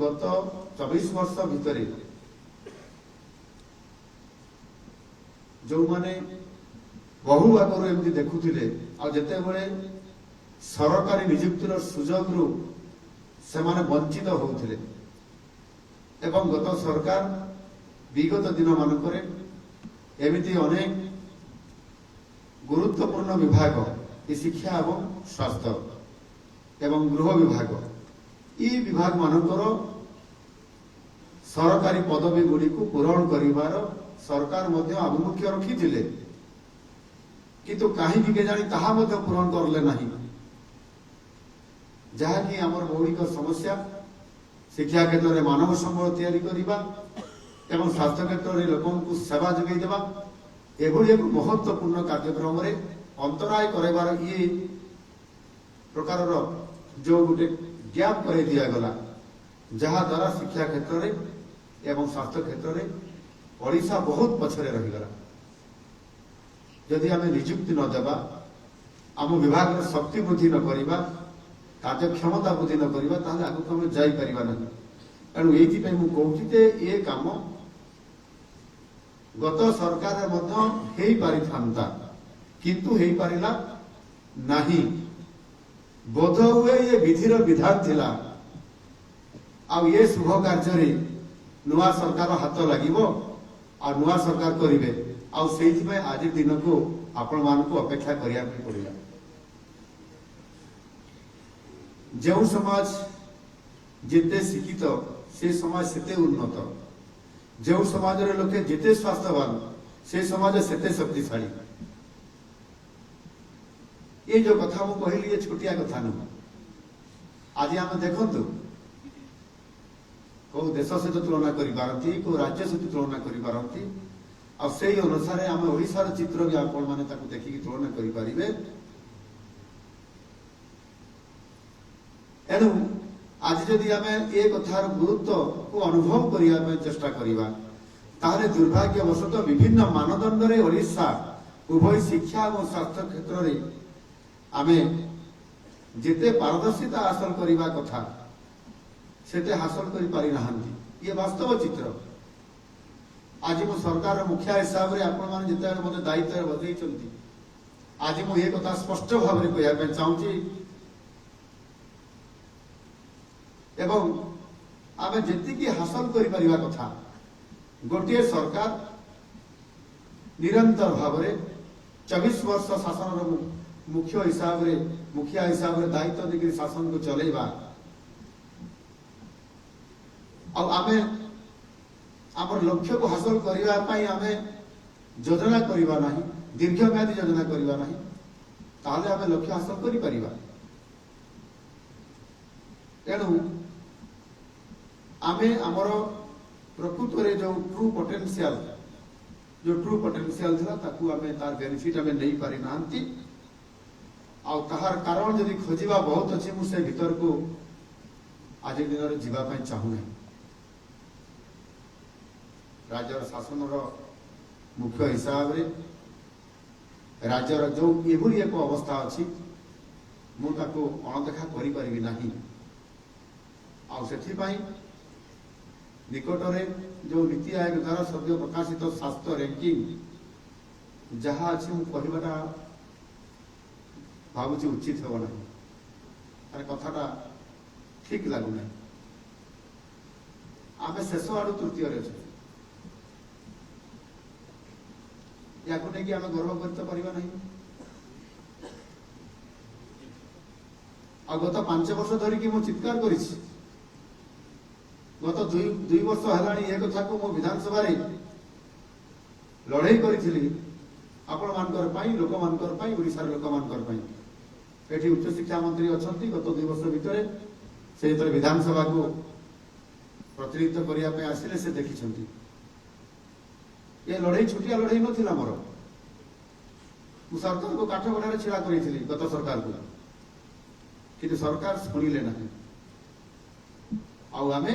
गत 24 वर्ष भितर जो माने बहु आगु एमती देखुले आते बड़े सरकारी नियुक्तिर सुजोग रु से वंचित होते एवं गत सरकार विगत दिन मानक एमती अनेक गुरुत्वपूर्ण विभाग शिक्षा एवं स्वास्थ्य एवं गृह विभाग ये विभाग मानकर सरकारी पदवी गुड़ी को पूरण करिवार सरकार मध्य आभिमुख्य रखी किंतु कहीं केजाणी ताहा मध्य पूरण करले नहीं जहाँकि आमर मौलिक समस्या शिक्षा क्षेत्र में मानव संबल तैयारी करबा एवं स्वास्थ्य क्षेत्र में लोकों को सेवा जोगाई देबा एभली एक महत्वपूर्ण कार्यक्रम रे अंतराय करार ये प्रकार जो गोटे गैप कर दिया गला जहा द्वारा शिक्षा क्षेत्र में एवं स्वास्थ्य क्षेत्र में ओडिशा बहुत पछरे रहीगला यदि आम नियुक्ति न देबा आम विभाग शक्ति वृद्धि न करिबा कार्यक्षमता वृद्धि न करिबा ताहले आगु आम जाई परिबा नहीं तेणु ये मुझे कहूँ ये काम गत सरकार मध्य पारि था किंतु हो पारिला नहीं बोध हुए ये विधिर विधान थिला आ ये शुभ कार्य नुआ सरकार हाथ लगिबो आ नुआ सरकार करिवे आ सेइथिमे आज दिन को आपण मानकु अपेक्षा करिया पड़िला जो समाज जिते शिक्षित से समाज सेते उन्नत जो समाज रे लोके जिते स्वास्थ्यवान से समाज सेते शक्तिशाली ये जो कथा मु कहली ये छोटिया कथा नुह आज आम देखंतु को देश सहित तुलना करि पारंती को राज्य सहित तुलना करि पारंती आ सेही अनुसार आम ओडिशार चित्र भी आपण माने ताकु देखिकी तुलना करि पारिबे एनु आज जदि आम ए कथार गुरुत्व को अनुभव करने चेष्टा करवा ताहले दुर्भाग्यवशत विभिन्न मानदंड रे ओडिशा उभय शिक्षा और स्वास्थ्य क्षेत्र में आम जिते पारदर्शिता हासिल करने कथा सेते हासिल कर पारि नाहंती ये वास्तव चित्र आज मो सरकार मुखिया हिसाब से आपण माने जिते मते दायित्व बदलैछंती आज मु ये कथा स्पष्ट भाव में कहया चाहूँगी एवं आम जी हासिल कर कथा गोटे सरकार निरंतर भाव में 24 वर्ष शासन मुख्य हिसाब रे मुखिया हिसाब रे दायित्व देकर शासन को चलेबा आमे आमर लक्ष्य को हासिल करने आम योजना करवा नहीं दीर्घम्यादी योजना करवा नहीं ताहले आमे लक्ष्य हासिल करि परिबा तेणु आमे आमर प्रकृत रे जो ट्रू पोटेंशियल था ताकू आमे तार बेनिफिट आमे नहीं पारि नांती आ ताहार कारण यदि खोजिबा बहुत अच्छी मुझे भीतर को आज दिन रे जीवा पई चाहू नहीं राज्यर शासन मुख्य हिसाब रे राज्यर जो एभली एक अवस्था अच्छी मुझे अणदेखा करि नहीं आ निकट में जो नीति आयोग द्वारा सद्य प्रकाशित स्वास्थ्य रैंकिंग जहाँ अच्छी कहवाटा भावुची उचित हे ना कथाटा ठीक लगुना आम शेष आड़ तृतीय अच्छे या आम गर्व कर गत 5 वर्ष धरिकी मु चित्कार करी गत 2 वर्ष है कथा को मो विधानसभा लड़ाई करी आपण मानकर लोक मानकर ओडिशार लोक मानकर एठी उच्च शिक्षा मंत्री अच्छा गत 2 वर्ष भितर से विधानसभा को प्रतिनिधित्व करने आसिले से देखी ये लड़ाई छुटिया लड़ाई नाला मोर मु सरकार को काठगढ़ छिड़ा करी गत सरकार को कि सरकार शुणिले ना आमे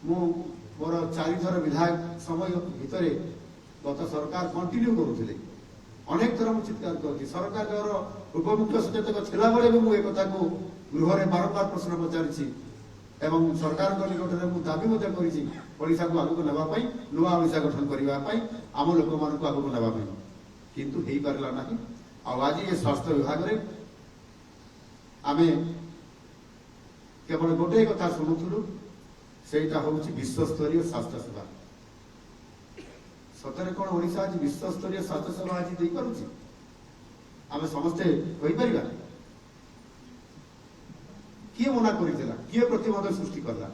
मोर 4 थर विधायक समय भितर गत सरकार कंटिन्यू करुले अनेक थर मुझे चित्कार कर सरकार उपमुख्य सचेतक थिला बेले भी मुझे कथा को गृह में बारंबार प्रश्न पचारि এবং সরকার নিকটরে মু দাবি মধ্যে করেছি ওড়িশা को आगु नेबा पई नुआ ओडिशा गठन करबा पई आम लोक मान को आगु नेबा पई किंतु हेई परला नाही आज ये स्वास्थ्य विभाग रे आमे केवल गोटे कथा शुणुलु सेटा होउची विश्व स्तरीय स्वास्थ्य सेवा सतरे कोन ओडिशा आज विश्व स्तरीय स्वास्थ्य सेवा आज देई करूची आमे समस्ते होई परिबा किए मना करितला किए प्रतिबंध सृष्टि करला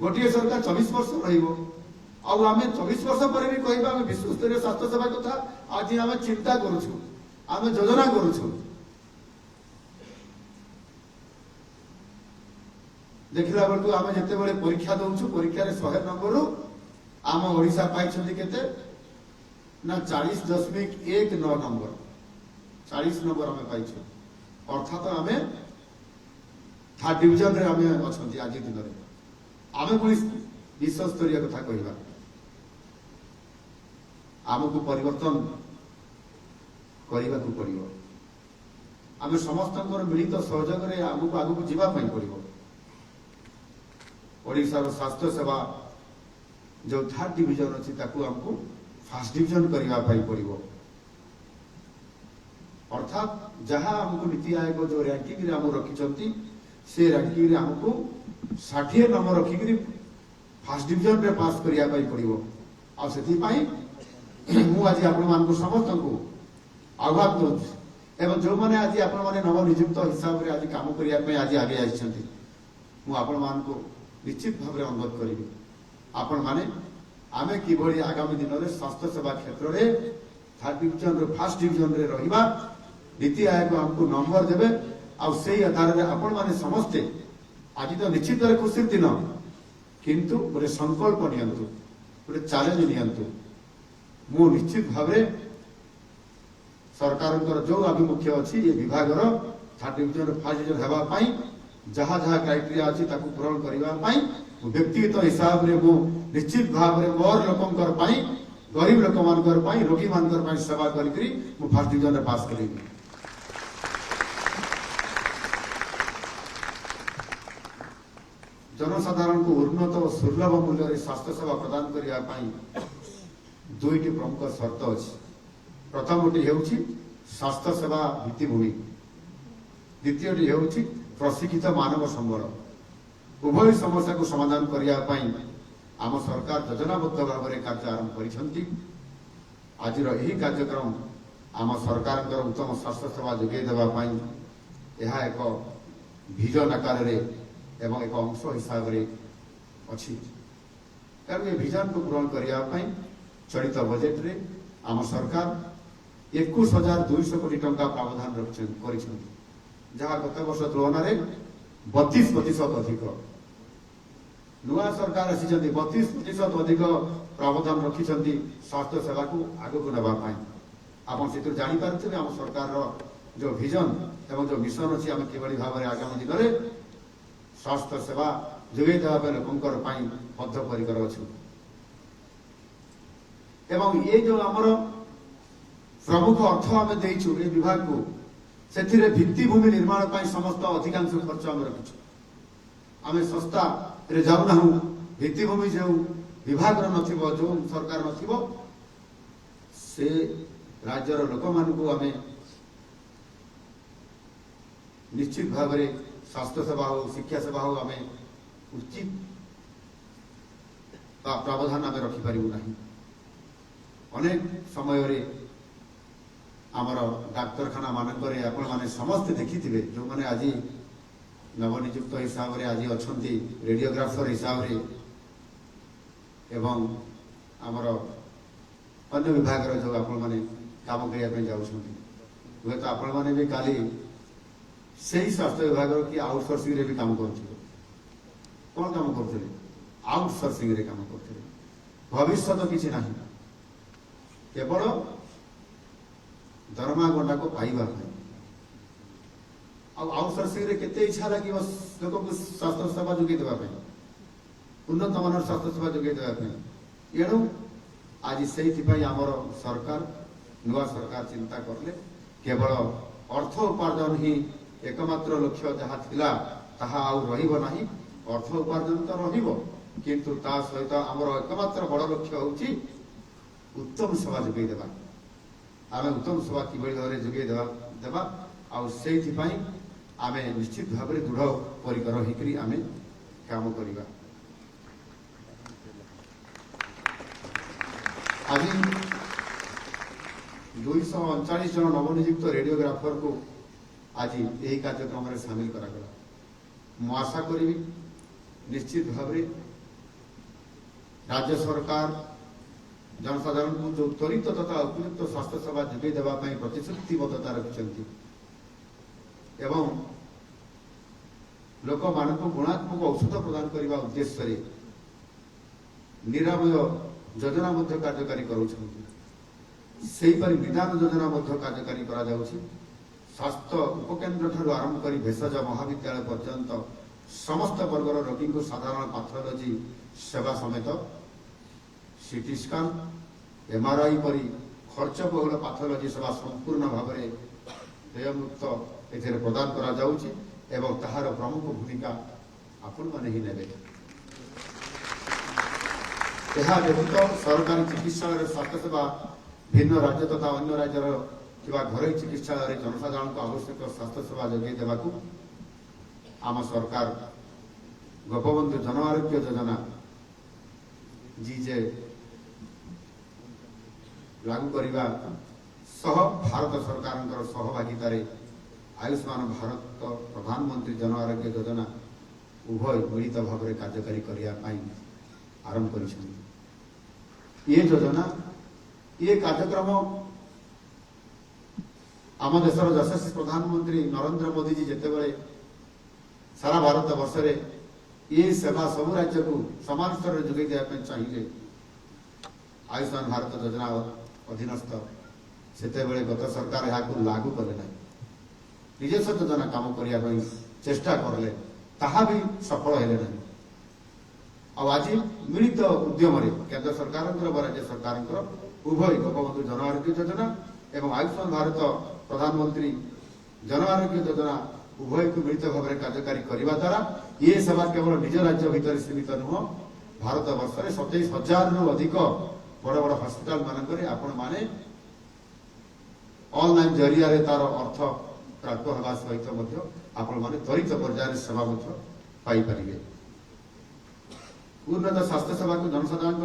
गोटे सरकार 24 वर्ष रहिबो आउ आमे 24 वर्ष पर भी कहबा आमे विश्व स्तरीय स्वास्थ्य सेवा कथा आज आमे चिंता करूछु आमे योजना करूछु देखिला बेलू आमे जते बेले परीक्षा दउछु परीक्षा रे 100 नंबर रु आम ओडिशा पाइछन्ती केते ना 40.19 नंबर 40 नंबर आमे पाइछु अर्थात आमे थर्ड डिवीजन रे आमे अछन्ती आज दिन रे आमे पुलिस विश्व स्तरीय कथा कहबा आमको परिवर्तन करने को पड़ो आम समस्त मिलित सहयोग में आगू आगू जावाई पड़ो ओडिशार स्वास्थ्य सेवा जो थर्ड डिवीजन अच्छी आमको फर्स्ट डिवीजन करने पड़ो अर्थात जहाँ आमको नीति आयोग जो रैंकिंग रे आम रखी से रैंकिंग रे आमको 60 नंबर रखिक फर्स्ट डिवीजन रे पास करने पड़ो आज आपण समस्त को आह्वान करूँ एवं जो मैंने आज आपण मैंने नवनियुक्त हिसाब से आज कम करने आज आगे आपको निश्चित भाव में अनुरोध करी आपण मैंने आम कि आगामी दिन में स्वास्थ्य सेवा क्षेत्र में थर्ड डिवीजन फर्स्ट डिवीजन रे रहिबा नीति आयोग हमको नंबर देवे आधार में आपण मैंने समस्ते आज तो निश्चित खुशी दिन किंतु गोटे संकल्प नियंतु गोटे चैलेंज नियंतु मु निश्चित भाव सरकार जो आभिमुख्य अच्छी ये विभाग थर्ड डिवीजन फर्स्ट डिवीजन होगापाई जहाँ जहाँ क्राइटेरिया अच्छी पूरण करने व्यक्तिगत हिसाब से मु निश्चित भाव में मोर लोकंकर गरीब लोक मान रोगी मान सेवा करी फर्स्ट डिवीजन पास करी जनसाधारण को उन्नत और सुलभ मूल्य स्वास्थ्य सेवा प्रदान करने दुईटी प्रमुख शर्त अच्छी प्रथमटी होउछि स्वास्थ्य सेवा भित्तिभूमि द्वितीयटी होउछि प्रशिक्षित मानव संबल उभय समस्या को समाधान करने आम सरकार योजनाबद्ध भाव में कार्य आरंभ करिसेंती आज यही कार्यक्रम आम सरकार उत्तम स्वास्थ्य सेवा जोगे देवा यह एक विजन आकार एवं एक अंश हिसाब से अच्छी कारण ये विजन को पूरण करने चलित बजेट रे आम सरकार 21,200 कोटी टंका प्रावधान कर जहाँ गत वर्ष तुलन में 32% अधिक नुआ सरकार आसी 32% अधिक प्रावधान रखिंट स्वास्थ्य सेवा को आग को नापी आप जापारे आम सरकार जो विजन एवं जो मिशन अच्छी आम कि भाव में आगामी दिन में स्वास्थ्य सेवा जोगे देवाई लोकंर बद्धपरिकर अच्छु एवं ये जो आमर प्रमुख अर्थ आम देचु ये विभाग को से भित्तिभूमि निर्माण समस्त अधिकांश खर्च आम रखिचु आम संस्था रे जाऊना भित्तिभूमि जो विभाग नथिबो जो सरकार नथिबो से राज्यर लोक मान को आम निश्चित भाव में स्वास्थ्य सेवा हो शिक्षा सेवा हो आम उचित प्रावधान आम रखिपारू ना अनेक समय आमर डाक्तरखाना मानक आपने समस्ते देखिथे जो मैंने आज नवनियुक्त हिसाब से आज अच्छा रेडियोग्राफर हिसाब से एवं आमर अन्य विभाग जो आपण मैंने काम करने जाऊँ हे तो आपण मैंने भी काली से ही स्वास्थ्य विभाग की आउटसोर्सिंग रे भी काम करते कौन काम करते आउटसोर्सिंग रे काम करते भविष्य तो किसी ना केवल दरमा गंडा को पाइबा आउटसोर्सिंग रे केते इच्छा लगे लोक को स्वास्थ्य सेवा जोगे देवा उन्नत मानर स्वास्थ्य सेवा जोगे देवा एणु आज से आमर सरकार नुआ सरकार चिंता करले केवल अर्थ उपार्जन ही एकमात्र लक्ष्य जहाँ थिला ତାହା ଆଉ ରହିବ ନାହିଁ। ଅର୍ଥ ଉପାର୍ଜନ ତ ରହିବ, କିନ୍ତୁ ତା ସହିତ ଆମର ଏକମାତ୍ର ବଡ଼ ଲକ୍ଷ୍ୟ ହେଉଛି ଉତ୍ତମ ସେବା ଯୋଗାଇ ଦେବା। ଆମେ ଉତ୍ତମ ସେବା କିଭଳି ଭାବରେ ଯୋଗାଇ ଦେବା ଆଉ ସେଇଥିପାଇଁ ଆମେ ନିଶ୍ଚିତ ଭାବରେ ଦୃଢ଼ ପରିକର ହେଇକରି ଆମେ କାମ କରିବା। ଆଜି 239 ଜଣ ନବନିଯୁକ୍ତ ରେଡ଼ିଓଗ୍ରାଫରକୁ ଆଜି ଏହି କାର୍ଯ୍ୟକ୍ରମରେ ସାମିଲ କରାଗଲା। ମୁଁ ଆଶା କରିବି ନିଶ୍ଚିତ ଭାବରେ ରାଜ୍ୟ ସରକାର ଜନସାଧାରଣଙ୍କୁ ଯେଉଁ ତ୍ୱରିତ ତଥା ଉପଯୁକ୍ତ ସ୍ୱାସ୍ଥ୍ୟ ସେବା ଯୋଗାଇ ଦେବା ପାଇଁ ପ୍ରତିଶ୍ରୁତିବଦ୍ଧତା ରଖିଛନ୍ତି ଏବଂ ଲୋକମାନଙ୍କୁ ଗୁଣାତ୍ମକ ଔଷଧ ପ୍ରଦାନ କରିବା ଉଦ୍ଦେଶ୍ୟରେ ନିରାମୟ ଯୋଜନା ମଧ୍ୟ କାର୍ଯ୍ୟକାରୀ କରୁଛନ୍ତି। ସେହିପରି ନିଦାନ ଯୋଜନା ମଧ୍ୟ କାର୍ଯ୍ୟକାରୀ କରାଯାଉଛି। ସ୍ୱାସ୍ଥ୍ୟ ଉପକେନ୍ଦ୍ର ଠାରୁ ଆରମ୍ଭ କରି ଭେଷଜ ମହାବିଦ୍ୟାଳୟ ପର୍ଯ୍ୟନ୍ତ ସମସ୍ତ ବର୍ଗର ରୋଗୀଙ୍କୁ ସାଧାରଣ ପାଥୋଲୋଜି ସେବା ସମେତ ସିଟି ସ୍କାନ୍, MRI ପରି ଖର୍ଚ୍ଚବହୁଳ ପାଥୋଲୋଜି ସେବା ସମ୍ପୂର୍ଣ୍ଣ ଭାବରେ ଦେୟମୁକ୍ତ ଏଥିରେ ପ୍ରଦାନ କରାଯାଉଛି ଏବଂ ତାହାର ପ୍ରମୁଖ ଭୂମିକା ଆପଣମାନେ ହିଁ ନେବେ। ଏହା ବ୍ୟତୀତ ସରକାରୀ ଚିକିତ୍ସାଳୟରେ ସ୍ୱାସ୍ଥ୍ୟ ସେବା ଭିନ୍ନ ରାଜ୍ୟ ତଥା ଅନ୍ୟ ରାଜ୍ୟର ଥିବା ଘରୋଇ ଚିକିତ୍ସାଳୟରେ ଜନସାଧାରଣଙ୍କୁ ଆବଶ୍ୟକ ସ୍ୱାସ୍ଥ୍ୟ ସେବା ଯୋଗାଇ ଦେବାକୁ ଆମ ସରକାର ଗୋପବନ୍ଧୁ ଜନ ଆରୋଗ୍ୟ ଯୋଜନା ଲାଗୁ କରିବା ସହ ଭାରତ ସରକାରଙ୍କର ସହଭାଗିତାରେ ଆୟୁଷ୍ମାନ ଭାରତ ପ୍ରଧାନମନ୍ତ୍ରୀ ଜନ ଆରୋଗ୍ୟ ଯୋଜନା ଉଭୟ ମିଳିତ ଭାବରେ କାର୍ଯ୍ୟକାରୀ କରିବା ପାଇଁ ଆରମ୍ଭ କରିଛନ୍ତି। ଏ ଯୋଜନା ଏ କାର୍ଯ୍ୟକ୍ରମ ଆମ ଦେଶର ଯଶସ୍ୱୀ ପ୍ରଧାନମନ୍ତ୍ରୀ ନରେନ୍ଦ୍ର ମୋଦିଜୀ ଯେତେବେଳେ ସାରା ଭାରତ ବର୍ଷରେ ଏ ସେବା ସବୁ ରାଜ୍ୟକୁ ସମାନ ସ୍ତରରେ ଯୋଗାଇ ଦେବା ପାଇଁ ଚାହିଁଲେ ଆୟୁଷ୍ମାନ ଭାରତ ଯୋଜନା ଅଧୀନସ୍ଥ, ସେତେବେଳେ ଗତ ସରକାର ଏହାକୁ ଲାଗୁ କଲେ ନାହିଁ। ନିଜସ୍ୱ ଯୋଜନା କାମ କରିବା ପାଇଁ ଚେଷ୍ଟା କରିଲେ, ତାହା ବି ସଫଳ ହେଲେ ନାହିଁ। ଆଉ ଆଜି ମିଳିତ ଉଦ୍ୟମରେ କେନ୍ଦ୍ର ସରକାରଙ୍କର ବା ରାଜ୍ୟ ସରକାରଙ୍କର ଉଭୟ ଗୋପବନ୍ଧୁ ଜନ ଆରୋଗ୍ୟ ଯୋଜନା ଏବଂ ଆୟୁଷ୍ମାନ ଭାରତ ପ୍ରଧାନମନ୍ତ୍ରୀ ଜନ ଆରୋଗ୍ୟ ଯୋଜନା ଉଭୟକୁ ମିଳିତ ଭାବରେ କାର୍ଯ୍ୟକାରୀ କରିବା ଦ୍ୱାରା ଏ ସେବା କେବଳ ନିଜ ରାଜ୍ୟ ଭିତରେ ସୀମିତ ନୁହଁ, ଭାରତ ବର୍ଷରେ 27,000ରୁ ଅଧିକ ବଡ଼ ବଡ଼ ହସ୍ପିଟାଲ ମାନଙ୍କରେ ଆପଣମାନେ ଅନଲାଇନ ଜରିଆରେ ତାର ଅର୍ଥ ପ୍ରାପ୍ତ ହେବା ସହିତ ମଧ୍ୟ ଆପଣମାନେ ତ୍ୱରିତ ପର୍ଯ୍ୟାୟରେ ସେବା ମଧ୍ୟ ପାଇପାରିବେ। ଉନ୍ନତ ସ୍ୱାସ୍ଥ୍ୟ ସେବାକୁ ଜନସାଧାରଣଙ୍କ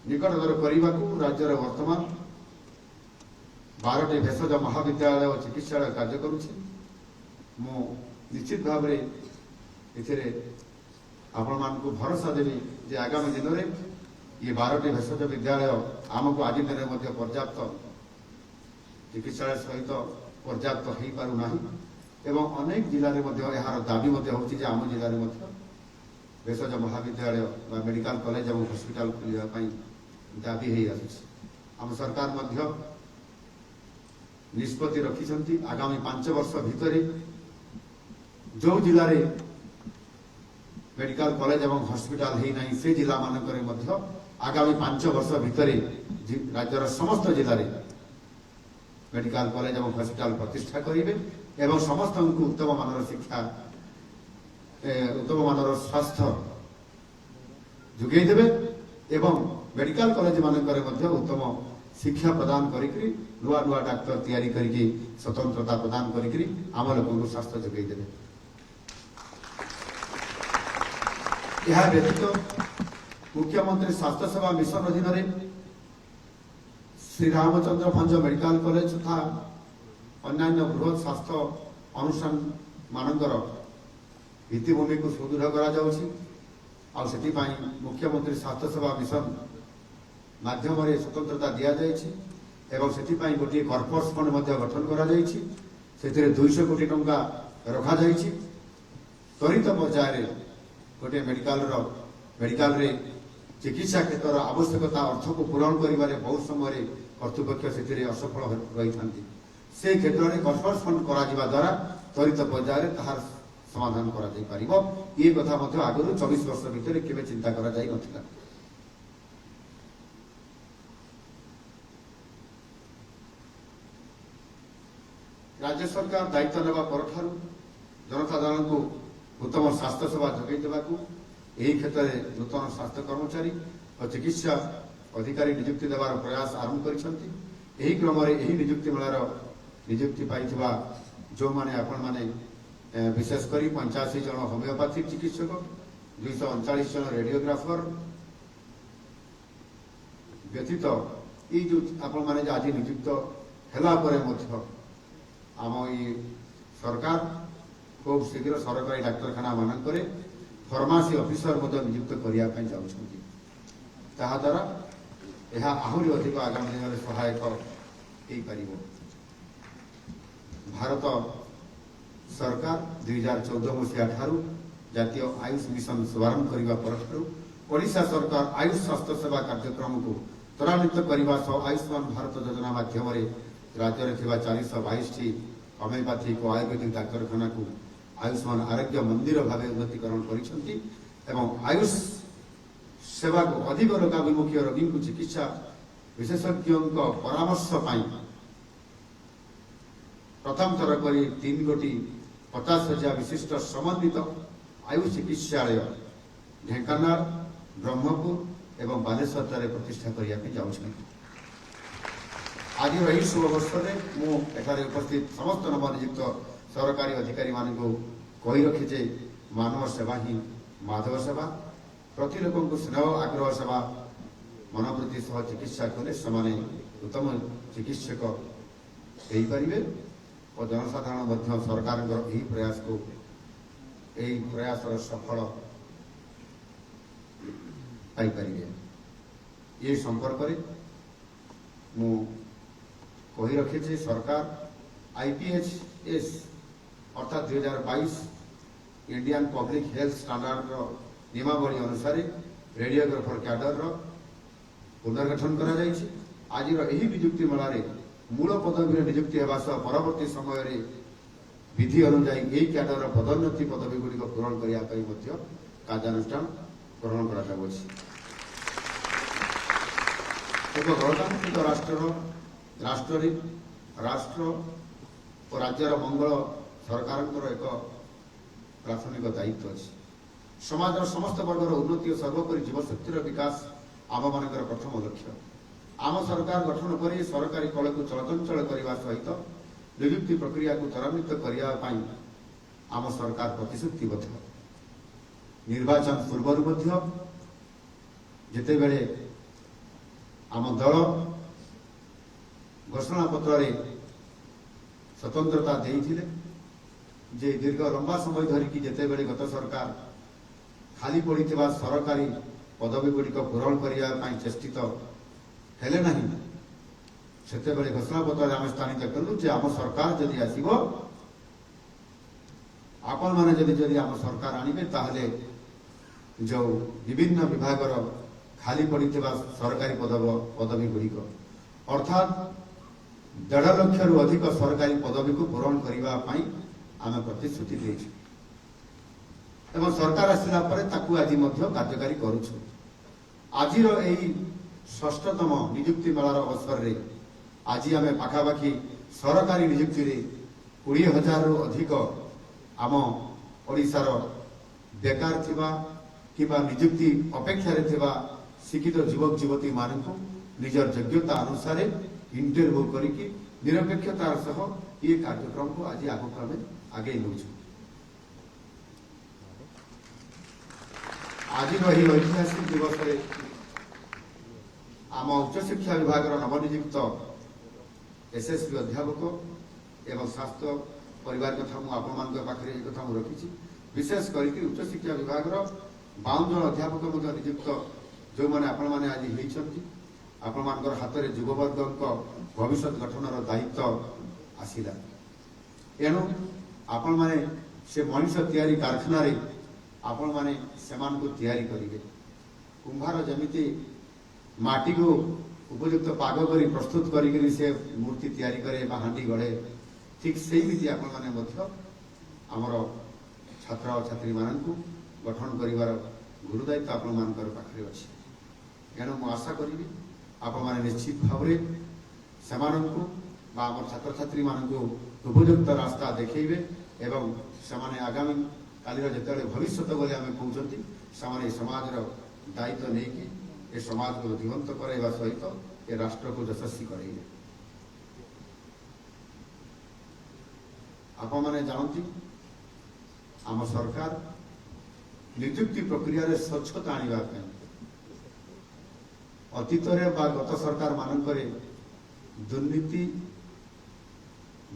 ନିକଟତର କରିବାକୁ ରାଜ୍ୟରେ ବର୍ତ୍ତମାନ 12ଟି ଭେଷଜ ମହାବିଦ୍ୟାଳୟ ଓ ଚିକିତ୍ସାଳୟ କାର୍ଯ୍ୟ କରୁଛି। ମୁଁ ନିଶ୍ଚିତ ଭାବରେ ଏଥିରେ ଆପଣମାନଙ୍କୁ ଭରସା ଦେବି ଯେ ଆଗାମୀ ଦିନରେ ये 12टी भेषज विद्यालय आमको आज दिन में पर्याप्त चिकित्सालय सहित पर्याप्त हो पारना एवं अनेक जिले में यार दाबी आम जिले में भेषज महाविद्यालय मेडिकल कॉलेज और हॉस्पिटल खोलने दाबी हो आम सरकार निष्पत्ति रखी आगामी 5 वर्ष भितर जो जिले में मेडिकल कॉलेज और हॉस्पिटल होना से जिला मानक आगामी 5 वर्ष भितर राज्यर समस्त जिले में मेडिकल कॉलेज और हॉस्पिटल प्रतिष्ठा करेंगे एवं समस्त को उत्तम मानर शिक्षा उत्तम मानर स्वास्थ्य जोगेदेवे एवं मेडिकल कॉलेज मानक उत्तम शिक्षा प्रदान करी नुआ नुआ डाक्तर तैयारी करके स्वतंत्रता प्रदान करी आम लोक स्वास्थ्य जोगेदेवे। यह व्यतीत मुख्यमंत्री स्वास्थ्य सेवा मिशन अधीन श्री रामचंद्र भंज मेडिकल कॉलेज तथा अन्य बृहत स्वास्थ्य अनुष्ठान मानकर भित्तिभूमि को सुदृढ़ करा मुख्यमंत्री स्वास्थ्य सेवा मिशन माध्यम स्वतंत्रता दि जाएगी एवं से गोटे कॉर्पोरेट फंड गठन करा 200 कोटी टंका रखा त्वरित पर्यायर गोटे मेडिकल रे चिकित्सा क्षेत्र आवश्यकता अर्थ को पूरण कर बहुत समय कर्तृपक्ष से असफल रही था से क्षेत्र में कॉर्पोरेट फंड करा द्वारा त्वरित पर्यायर तार समाधान करा ये कथा आगु 24 वर्ष भितर केवे चिंता करा जाई नथिला। राज्य सरकार दायित्व नेबा परठारु जनसाधारण को उत्तम स्वास्थ्य सेवा जोगाई देवाक यही क्षेत्र में नूतन स्वास्थ्य कर्मचारी और चिकित्सा अधिकारी नियुक्ति देवार प्रयास आरंभ करिसेंती। यही क्रम में यही नियुक्ति मेलार नियुक्ति पाइथिबा जो माने आपण माने विशेषकर 85 जन होमियोपैथिक चिकित्सक 239 जन रेडियोग्राफर व्यतीत ये जो आपण माने आज नियुक्त हेला परे मध्य आम ये सरकार खूब शीघ्र सरकारी डाक्तखाना मानक फार्मासी ऑफिसर नियुक्त करने जाऊँगी। द्वारा यह आहरी अधिक आगामी दिन में सहायक हो पार। भारत सरकार 2014 मसीहा ठारू जातीय आयुष मिशन शुभारंभ करने पर ओडिशा सरकार आयुष स्वास्थ्य सेवा कार्यक्रम को त्वरान्वित करने सह आयुष्मान भारत योजना माध्यम राज्य में 422 होमियोपैथिक और आयुर्वेदिक डाक्तखाना को आयुष्मान आरोग्य मंदिर भाव उन्नतीकरण कर आयुष सेवा को अधिक रोगाभिमुखी रोगी को चिकित्सा विशेषज्ञों परामर्श प्रथम थर कर 3,50,000 विशिष्ट समन्वित आयुष चिकित्सालय ढेंकानाल ब्रह्मपुर एवं बालेश्वर प्रतिष्ठा करने जाऊँगी। आज यही शुभ अवसर में मुझे उपस्थित समस्त नवनियुक्त सरकारी अधिकारी मान कही रखी मानव सेवा ही माधव सेवा प्रति लोक स्नेह आग्रह सेवा मनोवृत्ति सह चिकित्सा कले से उत्तम चिकित्सक हो पारे और जनसाधारण सरकार यही प्रयास को यही प्रयास सफल पाइपर ये संपर्क में मु कही रखी सरकार IPHS अर्थात 2022 इंडियन पब्लिक हेल्थ स्टैंडर्ड नियमावली अनुसार रेडियोग्राफर कैडर पुनर्गठन करा जायछि। आज यही नियुक्ति मेला मूल पदवी नियुक्ति होगा सह परवर्ती समय विधि अनुजाई यही कैडर पदोन्नति पदवी गुड़िक पूरण करने कार्यानुष्ठान ग्रहण कर एक गणतांत्रिक राष्ट्र और राज्यर मंगल सरकार एक प्राथमिक दायित्व अच्छी। समाज समस्त वर्गर उन्नति और सर्वोपरि जीवशक्तिर विकास आम मान प्रथम लक्ष्य। आम सरकार गठन कर सरकारी कल को चलचंचल करने सहित नियुक्ति प्रक्रिया को त्वरान्वित करने आम सरकार प्रतिश्रुतिबद्ध। निर्वाचन पूर्व जिते बेले आम दल घोषणा पत्र स्वतंत्रता देइथिले जे दीर्घ लंबा समय धरिकी जिते बेले गत सरकार खाली पड़ता सरकारी पदवी गुड़िक पूरण करने चेष्टित हेले नहीं सेते बेले घोषणा पत्र आम स्थानित कलु जे आम सरकार जदि आसीबो आपण माने जदि आम सरकार आनिबे ताहले जो विभिन्न विभाग खाली पड़ता सरकारी पदवी गुड़िक अर्थात 1.5 लाख रु अधिक सरकारी पदवी को पूरण करने आम प्रतिश्रुति देछु एवं सरकार आसला पर ताकू आज कार्यकारी करुछु। आज षष्ठतम नियुक्ति मेलार अवसर रे आज आम पाखापाखि सरकारी नियुक्ति 20,000 रु अधिक आम ओडिशार बेकार थिबा किबा नियुक्ति अपेक्षा थिबा शिक्षित युवक युवती मानक निजर योग्यता अनुसार इंटरव्यू करिकी निरपेक्षतार सह ये कार्यक्रम को आज आगे आगे नौछु। आज यही ऐतिहासिक दिवस आम उच्च शिक्षा विभाग नवनियुक्त SSB अध्यापक एवं स्वास्थ्य परिवार कथा मुझे पाखे ये कथा रखी विशेष करके उच्च शिक्षा विभाग 52 जन अध्यापक नियुक्त जो मैंने आपण मैंने आज होती आपण हाथ में युववर्ग भविष्य गठन दायित्व आसला एणु आपण मैंने से मनीष तैयारी कारखाना आपण मैंने तैयारी करेंगे कुंभार जमीती माटी को उपयुक्त पाग कर प्रस्तुत करी से मूर्ति तैयारी करे हांडी गढ़े ठीक से आपण मैंने आमर छात्र छात्री मान गठन कर गुरु दायित्व आपण मान पाखे अच्छी एणु मु आशा करी आपण मैंने निश्चित भाव छात्र छात्री मान उपयुक्त रास्ता देखेबे ଏବଂ ସେମାନେ ଆଗାମୀ କାଲିର ଯେତେବେଳେ ଭବିଷ୍ୟତ ବୋଲି ଆମେ କହୁଛନ୍ତି ସେମାନେ ଏ ସମାଜର ଦାୟିତ୍ୱ ନେଇକି ଏ ସମାଜକୁ ଜୀବନ୍ତ କରାଇବା ସହିତ ଏ ରାଷ୍ଟ୍ରକୁ ଯଶସ୍ୱୀ କରାଇବେ। ଆପଣମାନେ ଜାଣନ୍ତି ଆମ ସରକାର ନିଯୁକ୍ତି ପ୍ରକ୍ରିୟାରେ ସ୍ୱଚ୍ଛତା ଆଣିବା ପାଇଁ ଅତୀତରେ ବା ଗତ ସରକାର ମାନଙ୍କରେ ଦୁର୍ନୀତି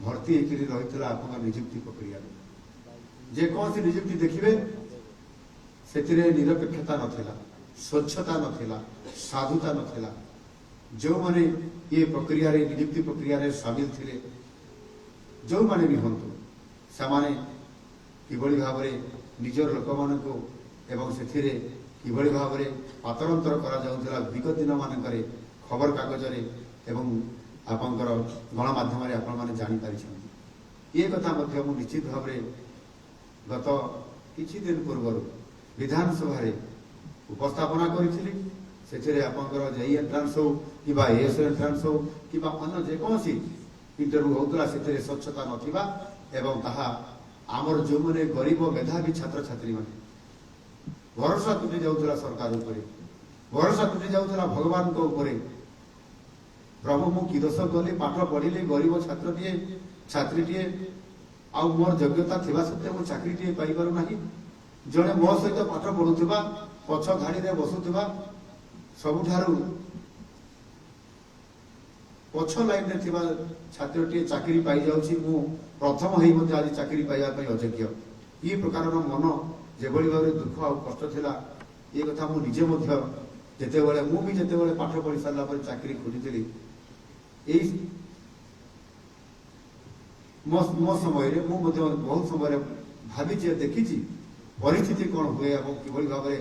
ଭର୍ତ୍ତି ହେଇକରି ରହିଥିଲା ଆପଣଙ୍କ ନିଯୁକ୍ତି ପ୍ରକ୍ରିୟାରେ। ଯେକୌଣସି ନିଯୁକ୍ତି ଦେଖିବେ ସେଥିରେ ନିରପେକ୍ଷତା ନଥିଲା, ସ୍ୱଚ୍ଛତା ନଥିଲା, ସାଧୁତା ନଥିଲା। ଯେଉଁମାନେ ଏ ପ୍ରକ୍ରିୟାରେ ନିଯୁକ୍ତି ପ୍ରକ୍ରିୟାରେ ସାମିଲ ଥିଲେ, ଯେଉଁମାନେ ବି ହୁଅନ୍ତୁ, ସେମାନେ କିଭଳି ଭାବରେ ନିଜର ଲୋକମାନଙ୍କୁ ଏବଂ ସେଥିରେ କିଭଳି ଭାବରେ ପାତରଅନ୍ତର କରାଯାଉଥିଲା ବିଗତ ଦିନମାନଙ୍କରେ ଖବରକାଗଜରେ ଏବଂ ଆପଣଙ୍କର ଗଣମାଧ୍ୟମରେ ଆପଣମାନେ ଜାଣିପାରିଛନ୍ତି। ଏ କଥା ମଧ୍ୟ ମୁଁ ନିଶ୍ଚିତ ଭାବରେ ଗତ କିଛି ଦିନ ପୂର୍ବରୁ ବିଧାନସଭାରେ ଉପସ୍ଥାପନା କରିଥିଲି। ସେଥିରେ ଆପଣଙ୍କର JEE ଏଣ୍ଟ୍ରାନ୍ସ ହଉ କିମ୍ବା ASL ଏଣ୍ଟ୍ରାନ୍ସ ହଉ କିମ୍ବା ଅନ୍ୟ ଯେକୌଣସି ଇଣ୍ଟରଭ୍ୟୁ ହେଉଥିଲା ସେଥିରେ ସ୍ୱଚ୍ଛତା ନଥିବା ଏବଂ ତାହା ଆମର ଯେଉଁମାନେ ଗରିବ ମେଧାବୀ ଛାତ୍ରଛାତ୍ରୀମାନେ ଭରସା ତୁଟି ଯାଉଥିଲା ସରକାର ଉପରେ, ଭରସା ତୁଟି ଯାଉଥିଲା ଭଗବାନଙ୍କ ଉପରେ। ପ୍ରଭୁ ମୁଁ କି ଦୋଷ କଲି, ପାଠ ପଢିଲି, ଗରିବ ଛାତ୍ରଟିଏ ଛାତ୍ରୀଟିଏ, ଆଉ ମୋର ଯୋଗ୍ୟତା ଥିବା ସତ୍ତ୍ୱେ ମୁଁ ଚାକିରିଟିଏ ପାଇପାରୁନାହିଁ। ଜଣେ ମୋ ସହିତ ପାଠ ପଢୁଥିବା, ପଛ ଧାଡ଼ିରେ ବସୁଥିବା, ସବୁଠାରୁ ପଛ ଲାଇନରେ ଥିବା ଛାତ୍ରଟିଏ ଚାକିରି ପାଇଯାଉଛି, ମୁଁ ପ୍ରଥମ ହେଇ ମଧ୍ୟ ଆଜି ଚାକିରି ପାଇବା ପାଇଁ ଅଯୋଗ୍ୟ। ଏ ପ୍ରକାରର ମନ ଯେଭଳି ଭାବରେ ଦୁଃଖ ଆଉ କଷ୍ଟ ଥିଲା, ଏ କଥା ମୁଁ ନିଜେ ମଧ୍ୟ ଯେତେବେଳେ ପାଠ ପଢି ସାରିଲା ପରେ ଚାକିରି ଖୋଜିଥିଲି, ଏଇ ମୋ ସମୟରେ ମୁଁ ମଧ୍ୟ ବହୁତ ସମୟରେ ଭାବିଛି, ଦେଖିଛି ପରିସ୍ଥିତି କ'ଣ ହୁଏ ଏବଂ କିଭଳି ଭାବରେ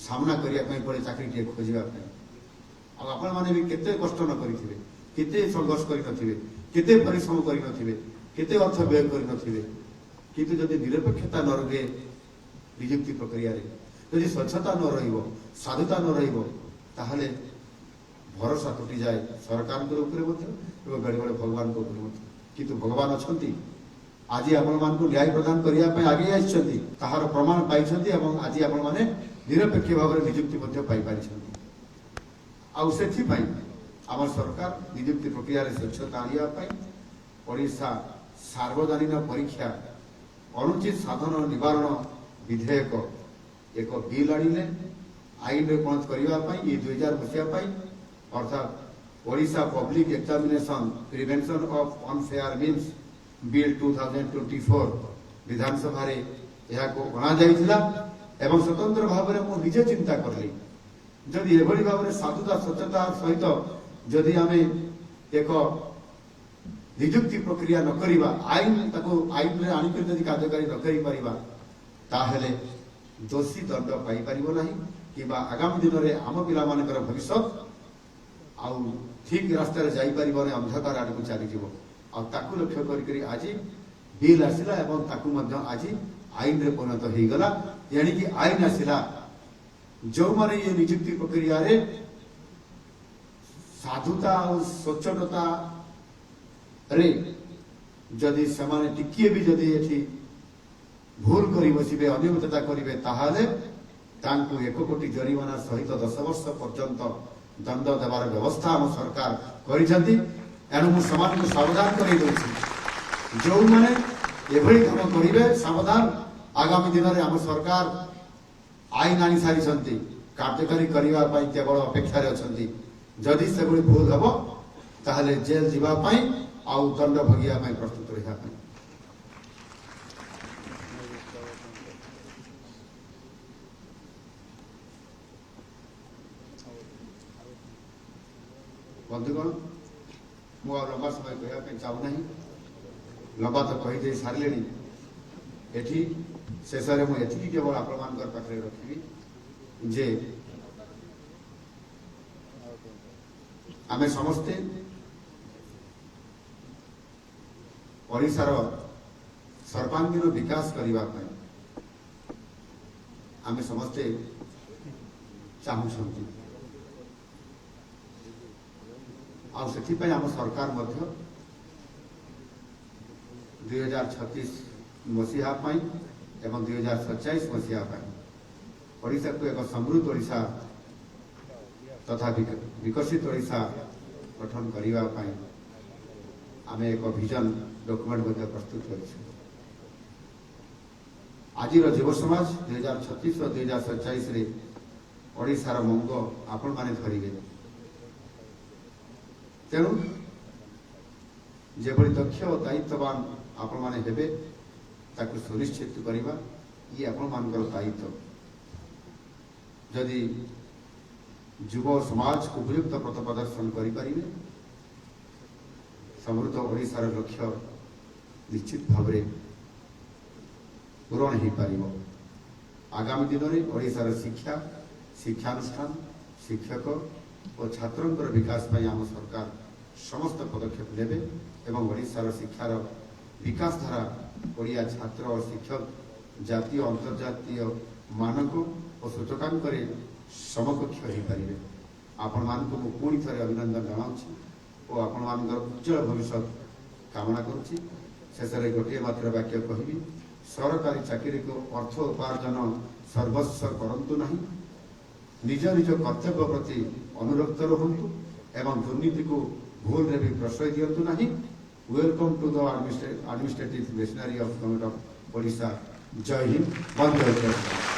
ସାମ୍ନା କରିବା ପାଇଁ ପଡ଼େ ଚାକିରିଟିଏ ଖୋଜିବା ପାଇଁ। ଆଉ ଆପଣମାନେ ବି କେତେ କଷ୍ଟ ନ କରିଥିବେ, କେତେ ସଂଘର୍ଷ କରିନଥିବେ, କେତେ ପରିଶ୍ରମ କରିନଥିବେ, କେତେ ଅର୍ଥ ବ୍ୟୟ କରିନଥିବେ। କିନ୍ତୁ ଯଦି ନିରପେକ୍ଷତା ନ ରୁହେ ନିଯୁକ୍ତି ପ୍ରକ୍ରିୟାରେ, ଯଦି ସ୍ୱଚ୍ଛତା ନ ରହିବ, ସାଧୁତା ନ ରହିବ, ତାହେଲେ ଭରସା ତୁଟିଯାଏ ସରକାରଙ୍କ ଉପରେ ମଧ୍ୟ ଏବଂ ବେଳେବେଳେ ଭଗବାନଙ୍କ ଉପରେ ମଧ୍ୟ। କିନ୍ତୁ ଭଗବାନ ଅଛନ୍ତି, ଆଜି ଆପଣମାନଙ୍କୁ ନ୍ୟାୟ ପ୍ରଦାନ କରିବା ପାଇଁ ଆଗେଇ ଆସିଛନ୍ତି, ତାହାର ପ୍ରମାଣ ପାଇଛନ୍ତି ଏବଂ ଆଜି ଆପଣମାନେ ନିରପେକ୍ଷ ଭାବରେ ନିଯୁକ୍ତି ମଧ୍ୟ ପାଇପାରିଛନ୍ତି। ଆଉ ସେଥିପାଇଁ ଆମ ସରକାର ନିଯୁକ୍ତି ପ୍ରକ୍ରିୟାରେ ସ୍ୱଚ୍ଛତା ଆଣିବା ପାଇଁ ଓଡ଼ିଶା ସାର୍ବଜନୀନ ପରୀକ୍ଷା ଅନୁଚିତ ସାଧନ ନିବାରଣ ବିଧେୟକ ଏକ ବିଲ୍ ଆଣିଲେ ଆଇନରେ ପରିଣତ କରିବା ପାଇଁ ଏ 2000 ମସିହା ପାଇଁ, ଅର୍ଥାତ୍ Odisha public examination prevention of unfair means bill 2024 ବିଧାନସଭାରେ ଏହାକୁ ଅଣାଯାଇଥିଲା। ଏବଂ ସ୍ୱତନ୍ତ୍ର ଭାବରେ ମୁଁ ନିଜେ ଚିନ୍ତା କଲି, ଯଦି ଏଭଳି ଭାବରେ ସାଧୁତା ସ୍ୱଚ୍ଛତା ସହିତ ଯଦି ଆମେ ଏକ ନିଯୁକ୍ତି ପ୍ରକ୍ରିୟା ନ କରିବା, ତାକୁ ଆଇନରେ ଆଣିକରି ଯଦି କାର୍ଯ୍ୟକାରୀ ନ କରିପାରିବା, ତାହେଲେ ଦୋଷୀ ଦଣ୍ଡ ପାଇପାରିବ ନାହିଁ କିମ୍ବା ଆଗାମୀ ଦିନରେ ଆମ ପିଲାମାନଙ୍କର ଭବିଷ୍ୟତ ଆଉ ଠିକ ରାସ୍ତାରେ ଯାଇପାରିବ ନାହିଁ, ଅନ୍ଧକାର ଆଡ଼କୁ ଚାଲିଯିବ। ଆଉ ତାକୁ ଲକ୍ଷ୍ୟ କରିକରି ଆଜି ବିଲ୍ ଆସିଲା ଏବଂ ତାକୁ ମଧ୍ୟ ଆଜି ଆଇନରେ ପରିଣତ ହେଇଗଲା। ଏଣିକି ଆଇନ ଆସିଲା, ଯେଉଁମାନେ ଏ ନିଯୁକ୍ତି ପ୍ରକ୍ରିୟାରେ ସାଧୁତା ଆଉ ସ୍ୱଚ୍ଛତାରେ ଯଦି ସେମାନେ ଟିକିଏ ବି ଯଦି ଏଠି ଭୁଲ କରି ବସିବେ, ଅନିୟମିତତା କରିବେ, ତାହେଲେ ତାଙ୍କୁ 1 କୋଟି ଜରିମାନା ସହିତ 10 ବର୍ଷ ପର୍ଯ୍ୟନ୍ତ ଦଣ୍ଡ ଦେବାର ବ୍ୟବସ୍ଥା ଆମ ସରକାର କରିଛନ୍ତି। ଏଣୁ ମୁଁ ସେମାନଙ୍କୁ ସାବଧାନ କରାଇ ଦେଉଛି, ଯେଉଁମାନେ ଏଭଳି କାମ କରିବେ ସାବଧାନ। ଆଗାମୀ ଦିନରେ ଆମ ସରକାର ଆଇନ ଆଣି ସାରିଛନ୍ତି, କାର୍ଯ୍ୟକାରୀ କରିବା ପାଇଁ କେବଳ ଅପେକ୍ଷାରେ ଅଛନ୍ତି। ଯଦି ସେଭଳି ଭୁଲ ହେବ ତାହେଲେ ଜେଲ ଯିବା ପାଇଁ ଆଉ ଦଣ୍ଡ ଭୋଗିବା ପାଇଁ ପ୍ରସ୍ତୁତ ରହିବା ପାଇଁ। ବନ୍ଧୁଗଣ, ମୁଁ ଆଉ ଲମ୍ବା ସମୟ କହିବା ପାଇଁ ଚାହୁଁନାହିଁ, ଲମ୍ବା ତ କହିଦେଇ ସାରିଲେଣି। ଏଠି ଶେଷରେ ମୁଁ ଏତିକି କେବଳ ଆପଣମାନଙ୍କର ପାଖରେ ରଖିବି ଯେ ଆମେ ସମସ୍ତେ ଓଡ଼ିଶାର ସର୍ବାଙ୍ଗୀନ ବିକାଶ କରିବା ପାଇଁ ଆମେ ସମସ୍ତେ ଚାହୁଁଛନ୍ତି। ଆଉ ସେଥିପାଇଁ ଆମ ସରକାର ମଧ୍ୟ 2036 ମସିହା ପାଇଁ ଏବଂ 2047 ମସିହା ପାଇଁ ଓଡ଼ିଶାକୁ ଏକ ସମୃଦ୍ଧ ଓଡ଼ିଶା ତଥା ବିକଶିତ ଓଡ଼ିଶା ଗଠନ କରିବା ପାଇଁ ଆମେ ଏକ ଭିଜନ ଡକୁମେଣ୍ଟ ମଧ୍ୟ ପ୍ରସ୍ତୁତ କରିଛୁ। ଆଜିର ଯୁବ ସମାଜ 2036 ଓ 2047ରେ ଓଡ଼ିଶାର ମଙ୍ଗ ଆପଣମାନେ ଧରିବେ। ତେଣୁ ଯେଭଳି ଦକ୍ଷ ଓ ଦାୟିତ୍ୱବାନ ଆପଣମାନେ ହେବେ ତାକୁ ସୁନିଶ୍ଚିତ କରିବା ଇଏ ଆପଣମାନଙ୍କର ଦାୟିତ୍ୱ। ଯଦି ଯୁବ ସମାଜକୁ ଉପଯୁକ୍ତ ପଥ ପ୍ରଦର୍ଶନ କରିପାରିବେ ସମୃଦ୍ଧ ଓଡ଼ିଶାର ଲକ୍ଷ୍ୟ ନିଶ୍ଚିତ ଭାବରେ ପୂରଣ ହୋଇପାରିବ। ଆଗାମୀ ଦିନରେ ଓଡ଼ିଶାର ଶିକ୍ଷା, ଶିକ୍ଷାନୁଷ୍ଠାନ, ଶିକ୍ଷକ ଓ ଛାତ୍ରଙ୍କର ବିକାଶ ପାଇଁ ଆମ ସରକାର ସମସ୍ତ ପଦକ୍ଷେପ ନେବେ ଏବଂ ଓଡ଼ିଶାର ଶିକ୍ଷାର ବିକାଶ ଧାରା ଓଡ଼ିଆ ଛାତ୍ର ଓ ଶିକ୍ଷକ ଜାତୀୟ ଅନ୍ତର୍ଜାତୀୟ ମାନକ ଓ ସୂଚକାଙ୍କରେ ସମକକ୍ଷ ହୋଇପାରିବେ। ଆପଣମାନଙ୍କୁ ମୁଁ ପୁଣି ଥରେ ଅଭିନନ୍ଦନ ଜଣାଉଛି ଓ ଆପଣମାନଙ୍କର ଉଜ୍ଜଳ ଭବିଷ୍ୟତ କାମନା କରୁଛି। ଶେଷରେ ଗୋଟିଏ ମାତ୍ର ବାକ୍ୟ କହିବି, ସରକାରୀ ଚାକିରିକୁ ଅର୍ଥ ଉପାର୍ଜନ ସର୍ବସ୍ୱ କରନ୍ତୁ ନାହିଁ, ନିଜ ନିଜ କର୍ତ୍ତବ୍ୟ ପ୍ରତି ଅନୁରକ୍ତ ରୁହନ୍ତୁ ଏବଂ ଦୁର୍ନୀତିକୁ ଭୁଲରେ ବି ପ୍ରଶ୍ରୟ ଦିଅନ୍ତୁ ନାହିଁ। Welcome to the administrative machinery of Government of Odisha। ଜୟ ହିନ୍ଦ, ବନ୍ଦେ ମାତରମ୍।